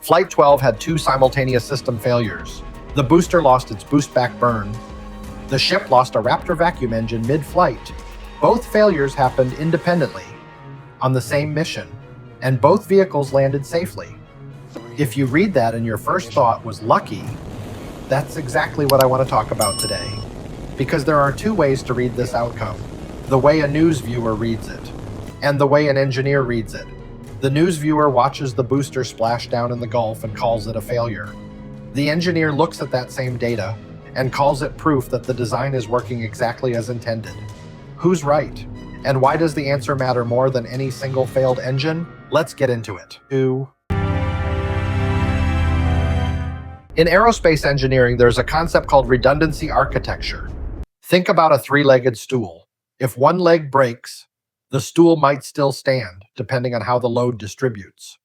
Flight 12 had two simultaneous system failures. The booster lost its boostback burn. The ship lost a Raptor vacuum engine mid-flight. Both failures happened independently on the same mission, and both vehicles landed safely. If you read that and your first thought was lucky, that's exactly what I want to talk about today. Because there are two ways to read this outcome: the way a news viewer reads it, and the way an engineer reads it. The news viewer watches the booster splash down in the Gulf and calls it a failure. The engineer looks at that same data and calls it proof that the design is working exactly as intended. Who's right? And why does the answer matter more than any single failed engine? Let's get into it. In aerospace engineering, there's a concept called redundancy architecture. Think about a three-legged stool. If one leg breaks, the stool might still stand, depending on how the load distributes.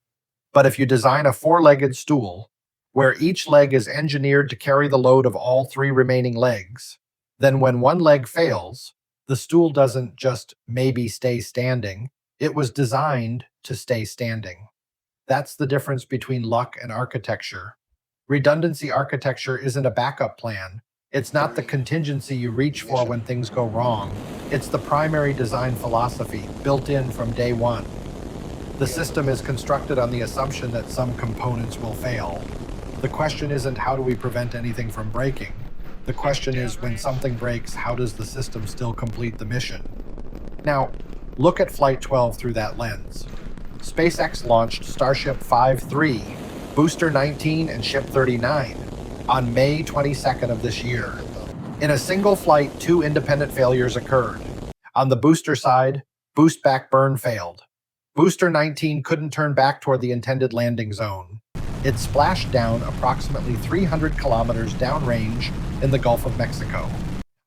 But if you design a four-legged stool, where each leg is engineered to carry the load of all three remaining legs, then when one leg fails, the stool doesn't just maybe stay standing, it was designed to stay standing. That's the difference between luck and architecture. Redundancy architecture isn't a backup plan. It's not the contingency you reach for when things go wrong. It's the primary design philosophy, built in from day one. The system is constructed on the assumption that some components will fail. The question isn't how do we prevent anything from breaking? The question is, when something breaks, how does the system still complete the mission? Now, look at Flight 12 through that lens. SpaceX launched Starship 5-3, Booster 19, and Ship 39 on May 22nd of this year. In a single flight, two independent failures occurred. On the booster side, boostback burn failed. Booster 19 couldn't turn back toward the intended landing zone. It splashed down approximately 300 kilometers downrange in the Gulf of Mexico.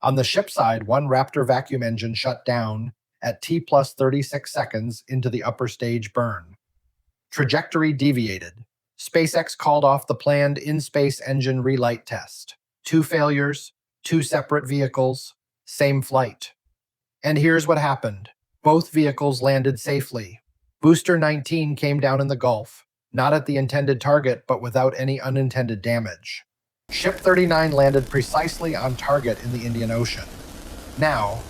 On the ship side, one Raptor vacuum engine shut down at T plus 36 seconds into the upper stage burn. Trajectory deviated. SpaceX called off the planned in-space engine relight test. Two failures, two separate vehicles, same flight. And here's what happened. Both vehicles landed safely. Booster 19 came down in the Gulf, not at the intended target, but without any unintended damage. Ship 39 landed precisely on target in the Indian Ocean. Now,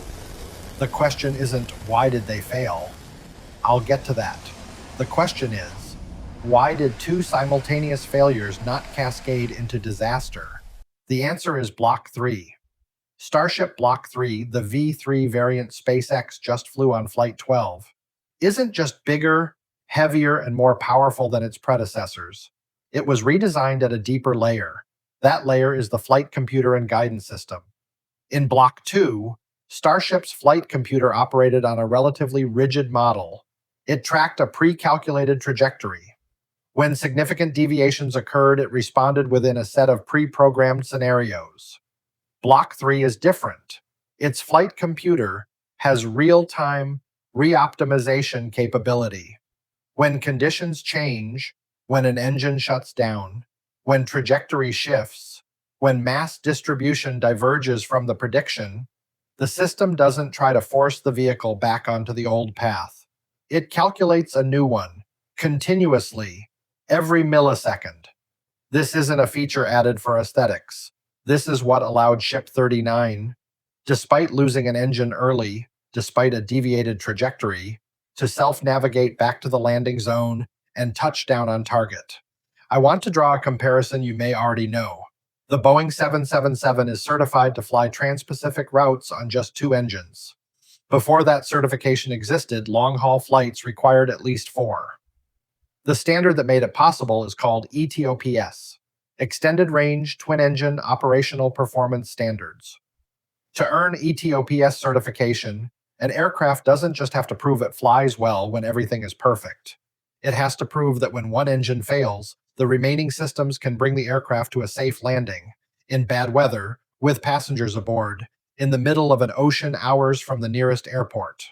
the question isn't why did they fail? I'll get to that. The question is, why did two simultaneous failures not cascade into disaster? The answer is Block 3. Starship Block 3, the V3 variant SpaceX just flew on Flight 12, isn't just bigger, heavier, and more powerful than its predecessors. It was redesigned at a deeper layer. That layer is the flight computer and guidance system. In Block 2, Starship's flight computer operated on a relatively rigid model. It tracked a pre-calculated trajectory. When significant deviations occurred, it responded within a set of pre-programmed scenarios. Block 3 is different. Its flight computer has real-time re-optimization capability. When conditions change, when an engine shuts down, when trajectory shifts, when mass distribution diverges from the prediction, the system doesn't try to force the vehicle back onto the old path. It calculates a new one, continuously, every millisecond. This isn't a feature added for aesthetics. This is what allowed Ship 39, despite losing an engine early, despite a deviated trajectory, to self-navigate back to the landing zone and touch down on target. I want to draw a comparison you may already know. The Boeing 777 is certified to fly trans-Pacific routes on just two engines. Before that certification existed, long-haul flights required at least four. The standard that made it possible is called ETOPS, Extended Range Twin Engine Operational Performance Standards. To earn ETOPS certification, an aircraft doesn't just have to prove it flies well when everything is perfect. It has to prove that when one engine fails, the remaining systems can bring the aircraft to a safe landing, in bad weather, with passengers aboard, in the middle of an ocean hours from the nearest airport.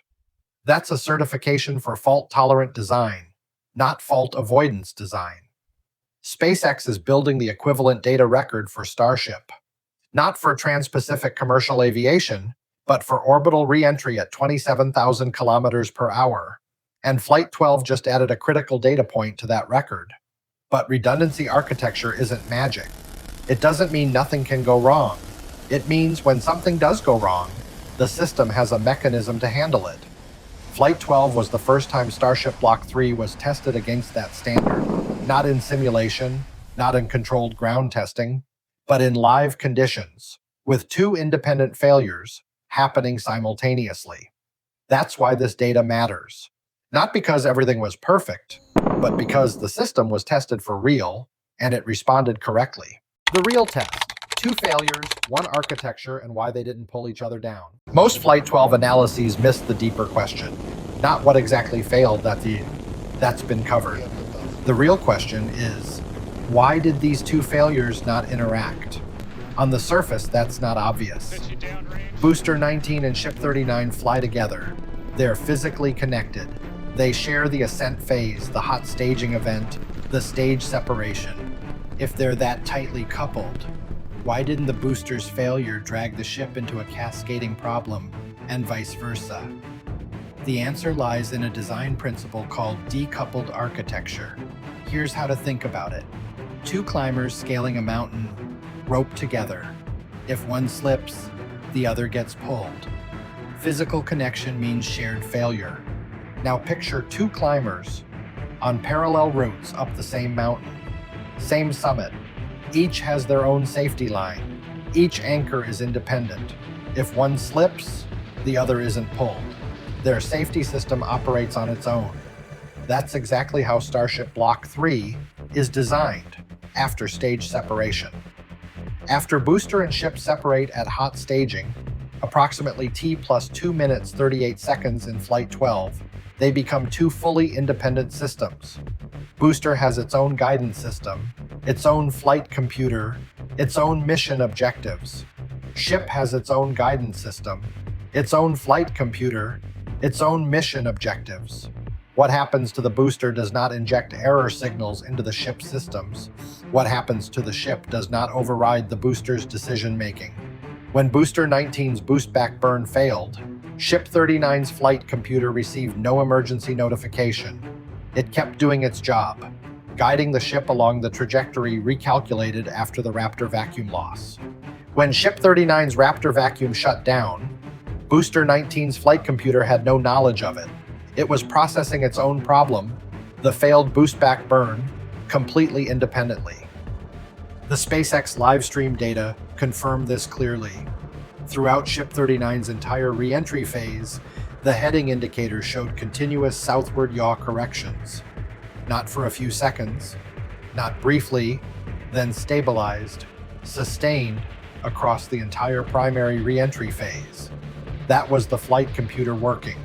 That's a certification for fault-tolerant design, not fault avoidance design. SpaceX is building the equivalent data record for Starship, not for trans-Pacific commercial aviation, but for orbital re-entry at 27,000 kilometers per hour. And Flight 12 just added a critical data point to that record. But redundancy architecture isn't magic. It doesn't mean nothing can go wrong. It means when something does go wrong, the system has a mechanism to handle it. Flight 12 was the first time Starship Block 3 was tested against that standard. Not in simulation, not in controlled ground testing, but in live conditions, with two independent failures happening simultaneously. That's why this data matters. Not because everything was perfect, but because the system was tested for real and it responded correctly. The real test. 2 failures, 1 architecture, and why they didn't pull each other down. Most Flight 12 analyses missed the deeper question. Not what exactly failed, that's been covered. The real question is, why did these 2 failures not interact? On the surface, that's not obvious. Booster 19 and Ship 39 fly together. They're physically connected. They share the ascent phase, the hot staging event, the stage separation. If they're that tightly coupled, why didn't the booster's failure drag the ship into a cascading problem, and vice versa? The answer lies in a design principle called decoupled architecture. Here's how to think about it. 2 climbers scaling a mountain, roped together. If one slips, the other gets pulled. Physical connection means shared failure. Now picture 2 climbers on parallel routes up the same mountain, same summit. Each has their own safety line. Each anchor is independent. If one slips, the other isn't pulled. Their safety system operates on its own. That's exactly how Starship Block 3 is designed after stage separation. After booster and ship separate at hot staging, approximately T plus 2 minutes 38 seconds in Flight 12, they become 2 fully independent systems. Booster has its own guidance system, its own flight computer, its own mission objectives. Ship has its own guidance system, its own flight computer, its own mission objectives. What happens to the booster does not inject error signals into the ship systems. What happens to the ship does not override the booster's decision-making. When Booster 19's boostback burn failed, Ship 39's flight computer received no emergency notification. It kept doing its job, guiding the ship along the trajectory recalculated after the Raptor vacuum loss. When Ship 39's Raptor vacuum shut down, Booster 19's flight computer had no knowledge of it. It was processing its own problem, the failed boostback burn, completely independently. The SpaceX livestream data confirmed this clearly. Throughout Ship 39's entire re-entry phase, the heading indicator showed continuous southward yaw corrections. Not for a few seconds, not briefly, then stabilized, sustained across the entire primary re-entry phase. That was the flight computer working,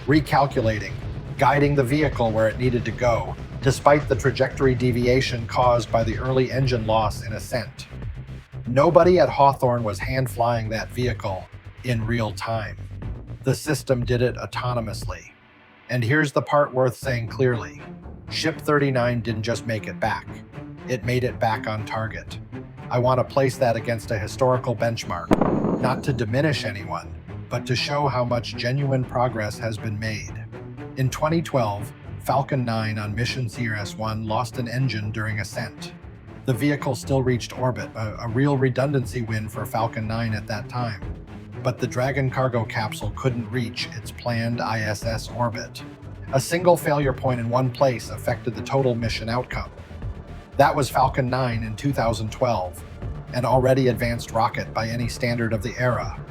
recalculating, guiding the vehicle where it needed to go, despite the trajectory deviation caused by the early engine loss in ascent. Nobody at Hawthorne was hand-flying that vehicle in real time. The system did it autonomously. And here's the part worth saying clearly. Ship 39 didn't just make it back. It made it back on target. I want to place that against a historical benchmark, not to diminish anyone, but to show how much genuine progress has been made. In 2012, Falcon 9 on mission CRS-1 lost an engine during ascent. The vehicle still reached orbit, a real redundancy win for Falcon 9 at that time. But the Dragon cargo capsule couldn't reach its planned ISS orbit. A single failure point in one place affected the total mission outcome. That was Falcon 9 in 2012, an already advanced rocket by any standard of the era.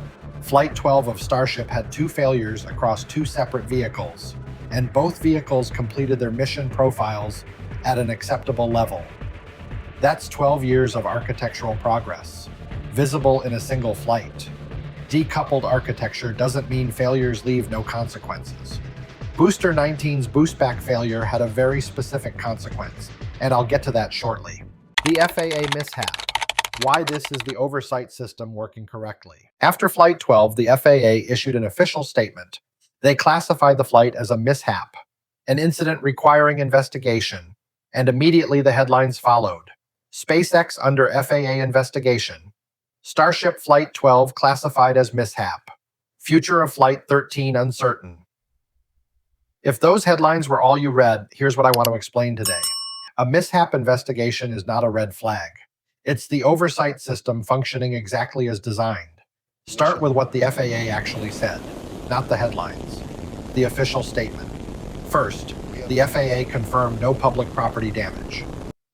Flight 12 of Starship had 2 failures across 2 separate vehicles, and both vehicles completed their mission profiles at an acceptable level. That's 12 years of architectural progress, visible in a single flight. Decoupled architecture doesn't mean failures leave no consequences. Booster 19's boostback failure had a very specific consequence, and I'll get to that shortly. The FAA Mishap. Why this is the oversight system working correctly. After Flight 12, the FAA issued an official statement. They classified the flight as a mishap, an incident requiring investigation, and immediately the headlines followed. SpaceX under FAA investigation. Starship Flight 12 classified as mishap. Future of Flight 13 uncertain. If those headlines were all you read, here's what I want to explain today. A mishap investigation is not a red flag. It's the oversight system functioning exactly as designed. Start with what the FAA actually said, not the headlines. The official statement. First, the FAA confirmed no public property damage.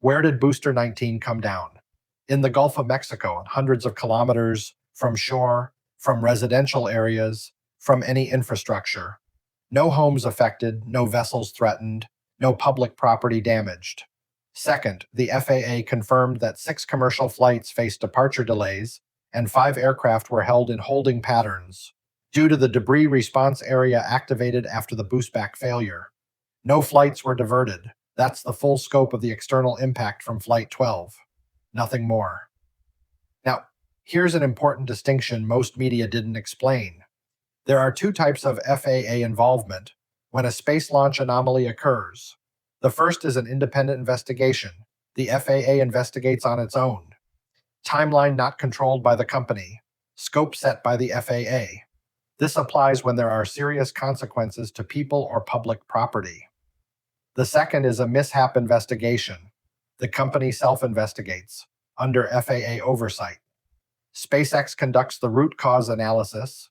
Where did Booster 19 come down? In the Gulf of Mexico, hundreds of kilometers from shore, from residential areas, from any infrastructure. No homes affected, no vessels threatened, no public property damaged. Second, the FAA confirmed that 6 commercial flights faced departure delays and 5 aircraft were held in holding patterns due to the debris response area activated after the Boostback failure. No flights were diverted. That's the full scope of the external impact from Flight 12. Nothing more. Now, here's an important distinction most media didn't explain. There are 2 types of FAA involvement when a space launch anomaly occurs. The first is an independent investigation. The FAA investigates on its own. Timeline not controlled by the company. Scope set by the FAA. This applies when there are serious consequences to people or public property. The second is a mishap investigation. The company self-investigates, under FAA oversight. SpaceX conducts the root cause analysis,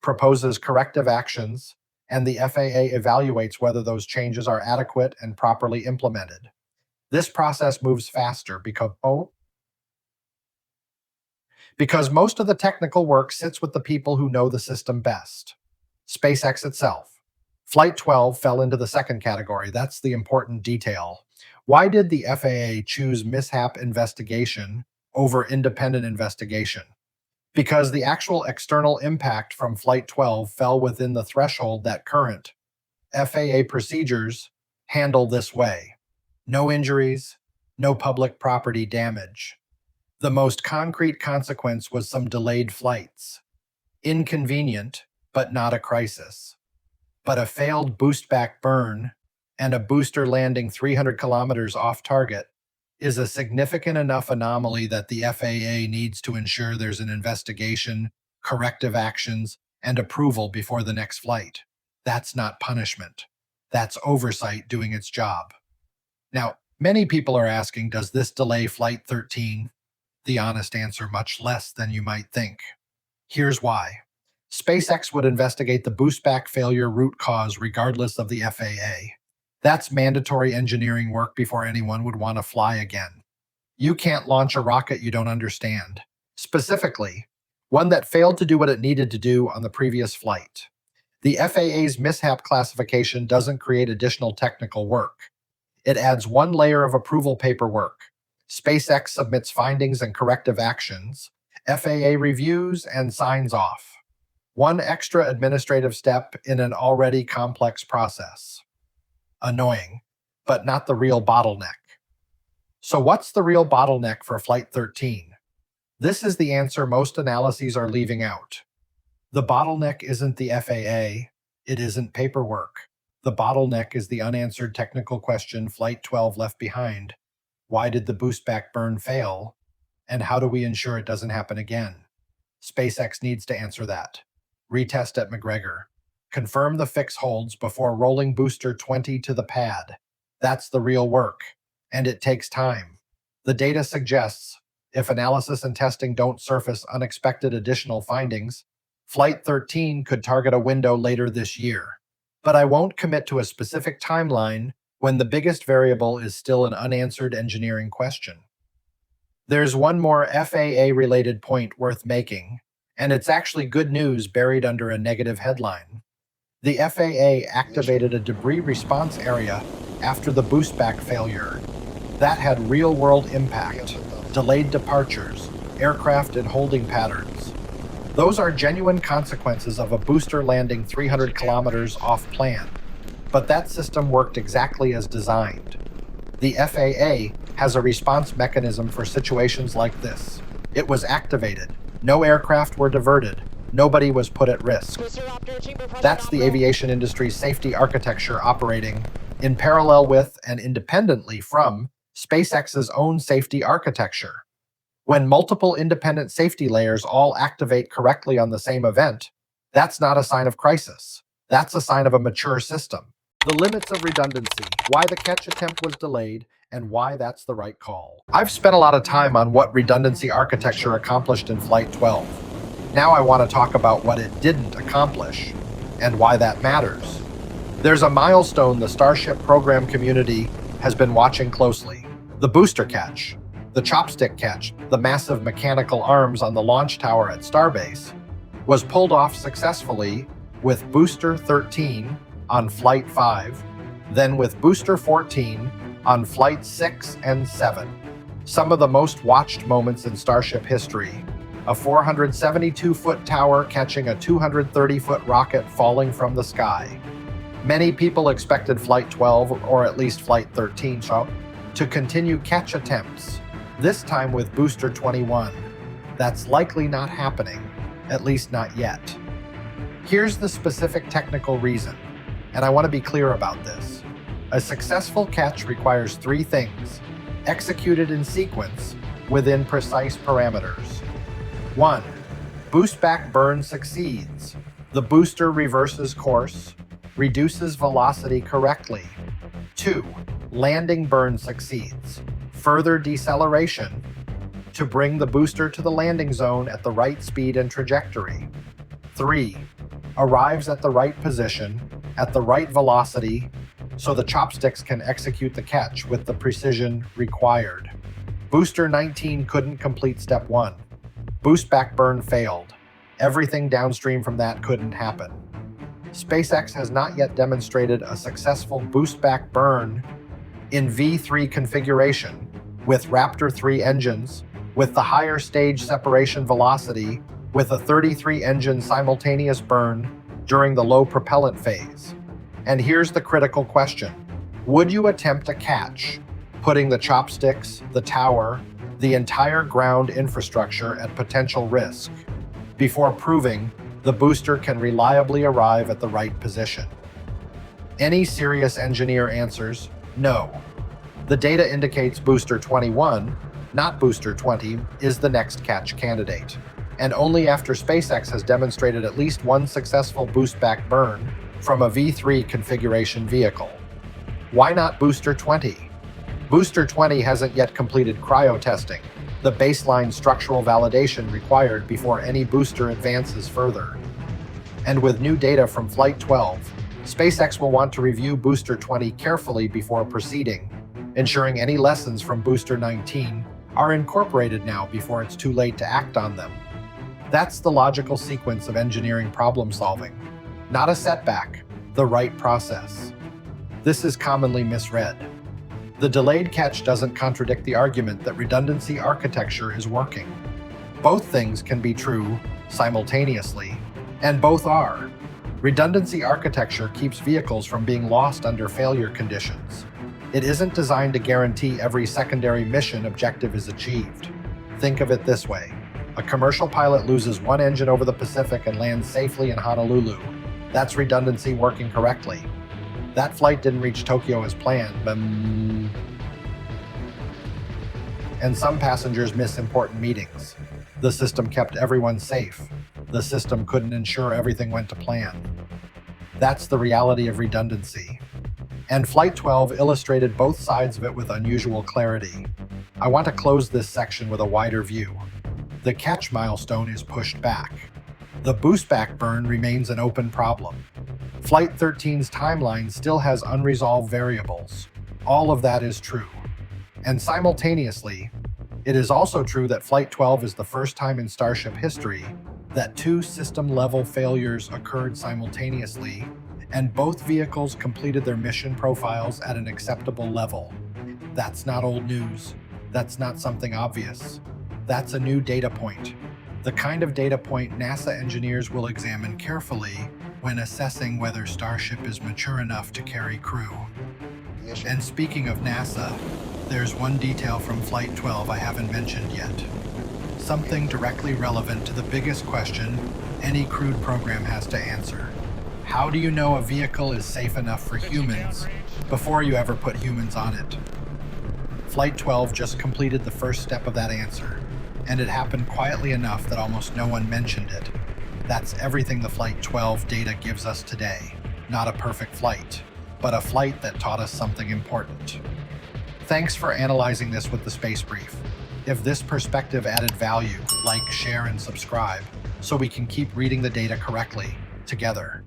proposes corrective actions, and the FAA evaluates whether those changes are adequate and properly implemented. This process moves faster because most of the technical work sits with the people who know the system best. SpaceX itself. Flight 12 fell into the second category. That's the important detail. Why did the FAA choose mishap investigation over independent investigation? Because the actual external impact from Flight 12 fell within the threshold that current FAA procedures handle this way. No injuries, no public property damage. The most concrete consequence was some delayed flights. Inconvenient, but not a crisis. But a failed boostback burn and a booster landing 300 kilometers off target is a significant enough anomaly that the FAA needs to ensure there's an investigation, corrective actions, and approval before the next flight. That's not punishment. That's oversight doing its job. Now, many people are asking, does this delay Flight 13? The honest answer, much less than you might think. Here's why. SpaceX would investigate the boostback failure root cause regardless of the FAA. That's mandatory engineering work before anyone would want to fly again. You can't launch a rocket you don't understand. Specifically, one that failed to do what it needed to do on the previous flight. The FAA's mishap classification doesn't create additional technical work. It adds one layer of approval paperwork. SpaceX submits findings and corrective actions. FAA reviews and signs off. One extra administrative step in an already complex process. Annoying, but not the real bottleneck. So what's the real bottleneck for Flight 13? This is the answer most analyses are leaving out. The bottleneck isn't the FAA, it isn't paperwork. The bottleneck is the unanswered technical question Flight 12 left behind. Why did the boostback burn fail? And how do we ensure it doesn't happen again? SpaceX needs to answer that. Retest at McGregor. Confirm the fix holds before rolling Booster 20 to the pad. That's the real work, and it takes time. The data suggests, if analysis and testing don't surface unexpected additional findings, Flight 13 could target a window later this year. But I won't commit to a specific timeline when the biggest variable is still an unanswered engineering question. There's one more FAA-related point worth making, and it's actually good news buried under a negative headline. The FAA activated a debris response area after the boostback failure. That had real-world impact, delayed departures, aircraft in holding patterns. Those are genuine consequences of a booster landing 300 kilometers off plan. But that system worked exactly as designed. The FAA has a response mechanism for situations like this. It was activated. No aircraft were diverted. Nobody was put at risk. That's the aviation industry's safety architecture operating in parallel with and independently from SpaceX's own safety architecture. When multiple independent safety layers all activate correctly on the same event, that's not a sign of crisis. That's a sign of a mature system. The limits of redundancy, why the catch attempt was delayed, and why that's the right call. I've spent a lot of time on what redundancy architecture accomplished in Flight 12. Now I want to talk about what it didn't accomplish and why that matters. There's a milestone the Starship program community has been watching closely: the booster catch. The chopstick catch, the massive mechanical arms on the launch tower at Starbase, was pulled off successfully with Booster 13 on Flight 5, then with Booster 14 on Flight 6 and 7. Some of the most watched moments in Starship history: a 472-foot tower catching a 230-foot rocket falling from the sky. Many people expected Flight 12, or at least Flight 13, to continue catch attempts, this time with Booster 21. That's likely not happening, at least not yet. Here's the specific technical reason, and I want to be clear about this. A successful catch requires three things, executed in sequence within precise parameters. 1. Boostback burn succeeds. The booster reverses course, reduces velocity correctly. 2. Landing burn succeeds. Further deceleration to bring the booster to the landing zone at the right speed and trajectory. 3. Arrives at the right position, at the right velocity, so the chopsticks can execute the catch with the precision required. Booster 19 couldn't complete step 1. Boostback burn failed. Everything downstream from that couldn't happen. SpaceX has not yet demonstrated a successful boostback burn in V3 configuration, with Raptor 3 engines, with the higher stage separation velocity, with a 33-engine simultaneous burn during the low propellant phase. And here's the critical question: would you attempt a catch, putting the chopsticks, the tower, the entire ground infrastructure at potential risk, before proving the booster can reliably arrive at the right position? Any serious engineer answers no. The data indicates Booster 21, not Booster 20, is the next catch candidate. And only after SpaceX has demonstrated at least one successful boostback burn from a V3 configuration vehicle. Why not Booster 20? Booster 20 hasn't yet completed cryo testing, the baseline structural validation required before any booster advances further. And with new data from Flight 12, SpaceX will want to review Booster 20 carefully before proceeding, ensuring any lessons from Booster 19 are incorporated now before it's too late to act on them. That's the logical sequence of engineering problem solving. Not a setback, the right process. This is commonly misread. The delayed catch doesn't contradict the argument that redundancy architecture is working. Both things can be true simultaneously, and both are. Redundancy architecture keeps vehicles from being lost under failure conditions. It isn't designed to guarantee every secondary mission objective is achieved. Think of it this way: a commercial pilot loses one engine over the Pacific and lands safely in Honolulu. That's redundancy working correctly. That flight didn't reach Tokyo as planned, and some passengers miss important meetings. The system kept everyone safe. The system couldn't ensure everything went to plan. That's the reality of redundancy. And Flight 12 illustrated both sides of it with unusual clarity. I want to close this section with a wider view. The catch milestone is pushed back. The boostback burn remains an open problem. Flight 13's timeline still has unresolved variables. All of that is true. And simultaneously, it is also true that Flight 12 is the first time in Starship history that two system-level failures occurred simultaneously, and both vehicles completed their mission profiles at an acceptable level. That's not old news. That's not something obvious. That's a new data point. The kind of data point NASA engineers will examine carefully when assessing whether Starship is mature enough to carry crew. And speaking of NASA, there's one detail from Flight 12 I haven't mentioned yet. Something directly relevant to the biggest question any crewed program has to answer. How do you know a vehicle is safe enough for humans before you ever put humans on it? Flight 12 just completed the first step of that answer, and it happened quietly enough that almost no one mentioned it. That's everything the Flight 12 data gives us today. Not a perfect flight, but a flight that taught us something important. Thanks for analyzing this with the Space Brief. If this perspective added value, like, share, and subscribe so we can keep reading the data correctly together.